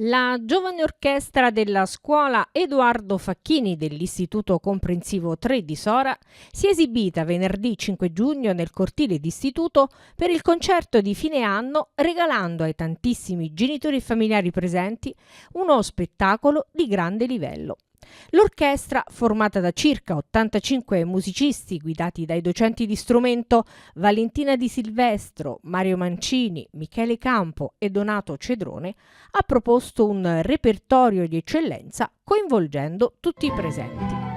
La giovane orchestra della scuola Edoardo Facchini dell'Istituto Comprensivo 3 di Sora si è esibita venerdì 5 giugno nel cortile d'istituto per il concerto di fine anno, regalando ai tantissimi genitori e familiari presenti uno spettacolo di grande livello. L'orchestra, formata da circa 85 musicisti guidati dai docenti di strumento Valentina Di Silvestro, Mario Mancini, Michele Campo e Donato Cedrone, ha proposto un repertorio di eccellenza coinvolgendo tutti i presenti.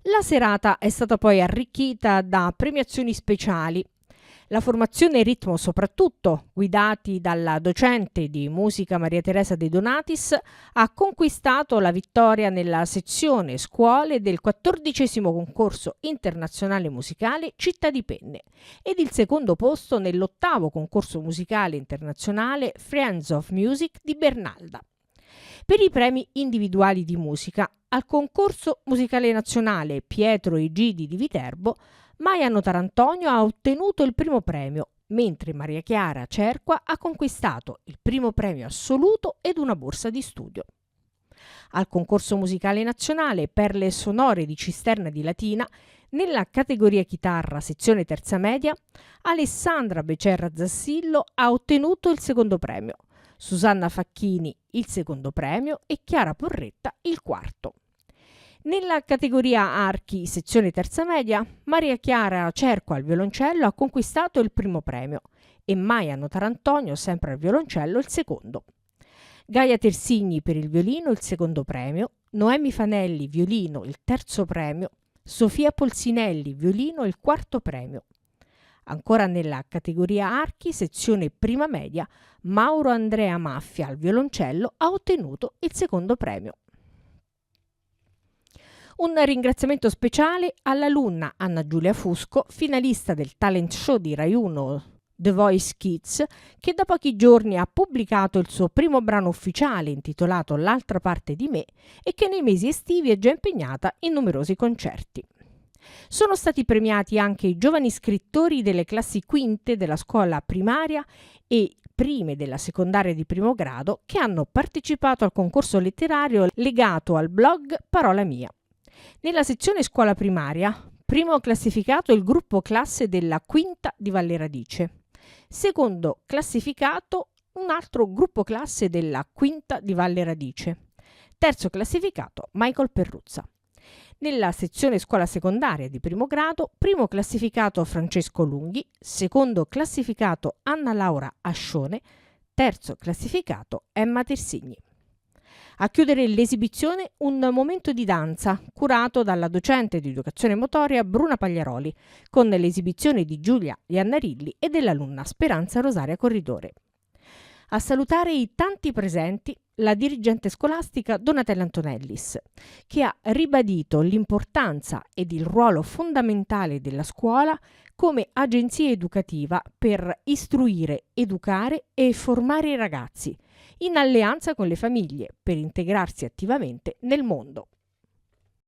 La serata è stata poi arricchita da premiazioni speciali. La formazione e il ritmo soprattutto, guidati dalla docente di musica Maria Teresa De Donatis, ha conquistato la vittoria nella sezione scuole del 14° concorso internazionale musicale Città di Penne ed il secondo posto nell'8° concorso musicale internazionale Friends of Music di Bernalda. Per i premi individuali di musica, al concorso musicale nazionale Pietro Egidi di Viterbo, Maia Notarantonio ha ottenuto il primo premio, mentre Maria Chiara Cerqua ha conquistato il primo premio assoluto ed una borsa di studio. Al concorso musicale nazionale Perle sonore di Cisterna di Latina, nella categoria chitarra sezione terza media, Alessandra Becerra Zassillo ha ottenuto il secondo premio, Susanna Facchini il secondo premio e Chiara Porretta il quarto. Nella categoria archi sezione terza media, Maria Chiara Cerqua al violoncello ha conquistato il primo premio e Maia Notarantonio, sempre al violoncello, il secondo. Gaia Tersigni per il violino il secondo premio, Noemi Fanelli violino il terzo premio, Sofia Polsinelli violino il quarto premio. Ancora nella categoria archi sezione prima media, Mauro Andrea Maffia al violoncello ha ottenuto il secondo premio. Un ringraziamento speciale all'alunna Anna Giulia Fusco, finalista del talent show di Rai 1 The Voice Kids, che da pochi giorni ha pubblicato il suo primo brano ufficiale intitolato L'altra parte di me e che nei mesi estivi è già impegnata in numerosi concerti. Sono stati premiati anche i giovani scrittori delle classi quinte della scuola primaria e prime della secondaria di primo grado che hanno partecipato al concorso letterario legato al blog Parola Mia. Nella sezione scuola primaria, primo classificato il gruppo classe della quinta di Valle Radice. Secondo classificato un altro gruppo classe della quinta di Valle Radice. Terzo classificato Michael Perruzza. Nella sezione scuola secondaria di primo grado, primo classificato Francesco Lunghi, secondo classificato Anna Laura Ascione, terzo classificato Emma Tersigni. A chiudere l'esibizione un momento di danza curato dalla docente di educazione motoria Bruna Pagliaroli, con l'esibizione di Giulia Iannarilli e dell'alunna Speranza Rosaria Corridore. A salutare i tanti presenti la dirigente scolastica Donatella Antonellis, che ha ribadito l'importanza ed il ruolo fondamentale della scuola come agenzia educativa per istruire, educare e formare i ragazzi, in alleanza con le famiglie per integrarsi attivamente nel mondo.